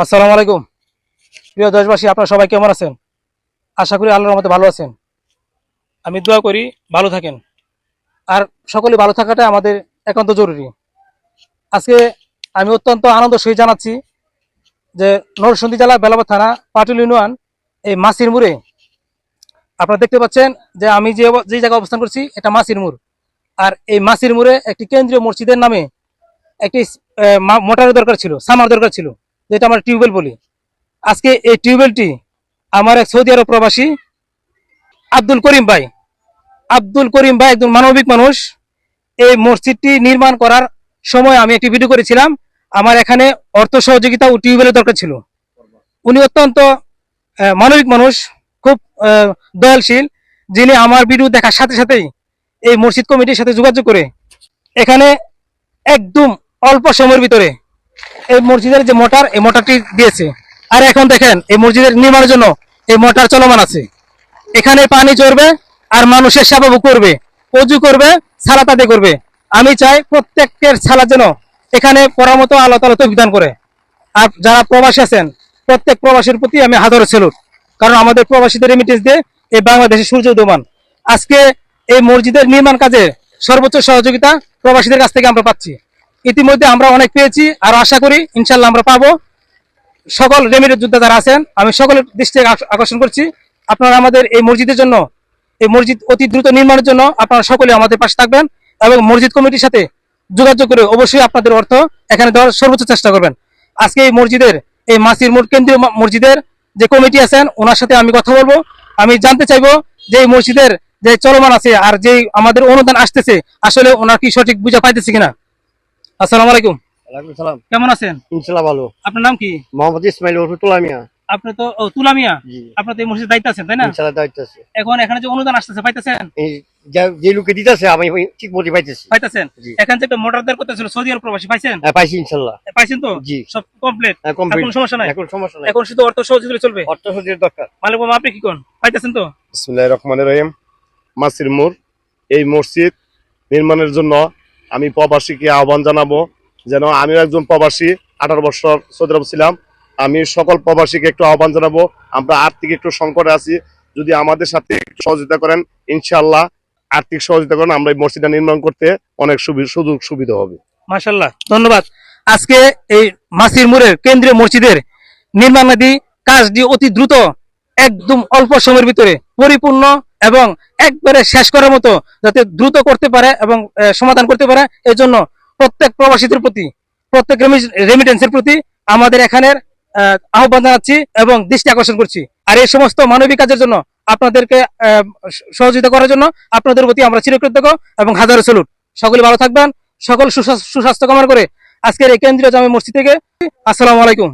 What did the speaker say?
আসসালামু আলাইকুম প্রিয় দেশবাসী, আপনারা সবাই কেমন আছেন? আশা করি আল্লাহর রহমতে ভালো আছেন। আমি দোয়া করি ভালো থাকেন, আর সকলে ভালো থাকাটা আমাদের একান্ত জরুরি। আজকে আমি অত্যন্ত আনন্দ সহিত জানাচ্ছি যে নরসিংদী জেলা বেলাব থানা পাটুল ইউনিয়ন এই মাসির মোড়ে আপনারা দেখতে পাচ্ছেন যে আমি যে জায়গায় অবস্থান করছি এটা মাসির মোড়। আর এই মাসির মোড়ে একটি কেন্দ্রীয় মসজিদের নামে একটি মোটরের দরকার ছিল, সামার দরকার ছিল, যেটা আমরা টিউবওয়েল বলি। আজকে এই টিউবওয়েলটি আমার এক সৌদি আরব প্রবাসী আব্দুল করিম ভাই একজন মানবিক মানুষ। এই মসজিদটি নির্মাণ করার সময় আমি একটি ভিডিও করেছিলাম। আমার এখানে অর্থ সহযোগিতা ও টিউবওয়েলের দরকার ছিল। উনি অত্যন্ত মানবিক মানুষ, খুব দয়ালশীল, যিনি আমার ভিডিও দেখার সাথে সাথেই এই মসজিদ কমিটির সাথে যোগাযোগ করে এখানে একদম অল্প সময়ের ভিতরে এই মসজিদের যে মোটর, এই মোটরটি দিয়েছে। আর এখন দেখেন এই মসজিদের নির্মাণের জন্য এই মোটর চলমান আছে। এখানে পানি চড়বে আর মানুষের সেবা করবে, অজু করবে, সালাত আদায় করবে। আমি চাই প্রত্যেকের সালাত যেন এখানে পড়ার মতো আল্লাহ তাআলা তৌফিক দান করে। আর যারা প্রবাসী আছেন প্রত্যেক প্রবাসীর প্রতি আমি হাজারো স্যালুট, কারণ আমাদের প্রবাসীদের রেমিটেন্স দিয়ে এই বাংলাদেশের সূর্য উদয়মান। আজকে এই মসজিদের নির্মাণ কাজে সর্বোচ্চ সহযোগিতা প্রবাসীদের কাছ থেকে আমরা পাচ্ছি। ইতিমধ্যে আমরা অনেক পেয়েছি, আর আশা করি ইনশাল্লাহ আমরা পাবো। সকল রেমিটেন্স যোদ্ধা যারা আছেন আমি সকলের দৃষ্টি আকর্ষণ করছি, আপনারা আমাদের এই মসজিদের জন্য, এই মসজিদ অতি দ্রুত নির্মাণের জন্য আপনারা সকলে আমাদের পাশে থাকবেন এবং মসজিদ কমিটির সাথে যোগাযোগ করে অবশ্যই আপনাদের অর্থ এখানে দেওয়ার সর্বোচ্চ চেষ্টা করবেন। আজকে এই মসজিদের, এই মাসির মোড় কেন্দ্রীয় মসজিদের যে কমিটি আছেন ওনার সাথে আমি কথা বলবো। আমি জানতে চাইবো যে এই মসজিদের যে চলমান আছে আর যে আমাদের অনুদান আসতেছে আসলে ওনার কি সঠিক বুঝা পাইতেছে কিনা। আসসালামু আলাইকুম। ওয়ালাইকুম সালাম। কেমন আছেন? ইনশাআল্লাহ ভালো। আপনার নাম কি? মোহাম্মদ ইসমাইল ওরফে তুলা মিয়া। আপনি তো তুলা মিয়া, জি। আপনি তো এই মসজিদের দায়িত্ব আছেন তাই না? ইনশাআল্লাহ দায়িত্ব আছে। এখন এখানে যে অনুদান আসতেছে পাইতেছেন? এই যে লোকে দিতেছে আমি ঠিক মতো পাইতেছি। পাইতেছেন? জি। এখান থেকে মোটর দেওয়ার কথা ছিল সৌদি আরব প্রবাসী, পাইছেন? হ্যাঁ পাইছি ইনশাআল্লাহ। পাইছেন তো? জি। সব কমপ্লিট? হ্যাঁ কমপ্লিট। এখন সমস্যা নাই? এখন সমস্যা নাই। এখন শুধু অর্থ সহযোগিতা চলবে? অর্থ সহযোগিতার দরকার। মালিক বাবা আপনি কি কোন? পাইতেছেন তো? বিসমিল্লাহির রহমানির রহিম। মাসির মোড় এই মসজিদ নির্মাণের জন্য আমি প্রবাসীকে আহ্বান জানাবো, যেন আমিও একজন প্রবাসী, 18 বছর সৌদি আরব ছিলাম। আমি সকল প্রবাসীকে একটু আহ্বান জানাবো, আমরা আর্থিক একটু সংকটে আছি, যদি আমাদের সাথে একটু সহযোগিতা করেন, ইনশাআল্লাহ আর্থিক সহযোগিতা করেন, আমরা এই মসজিদটা নির্মাণ করতে অনেক সুযোগ সুবিধা হবে। মাশাআল্লাহ, ধন্যবাদ। আজকে এই মাসির মোড়ের কেন্দ্রীয় মসজিদের নির্মাণাধি কাজটি অতি দ্রুত, একদম অল্প সময়ের ভিতরে পরিপূর্ণ এবং একবারে শেষ করার মতো যাতে দ্রুত করতে পারে এবং সমাধান করতে পারে, এই জন্য প্রত্যেক প্রবাসীদের প্রতি, প্রত্যেক রেমিটেন্সের প্রতি আমাদের এখানের আহ্বান জানাচ্ছি এবং দৃষ্টি আকর্ষণ করছি। আর এই সমস্ত মানবিক কাজের জন্য আপনাদেরকে সহযোগিতা করার জন্য আপনাদের প্রতি আমরা চিরকৃতজ্ঞ এবং হাজারো স্যালুট। সকলে ভালো থাকবেন, সকল সুস্বাস্থ্য কামনা করে আজকের এই কেন্দ্রীয় জামে মসজিদ থেকে আসসালামু আলাইকুম।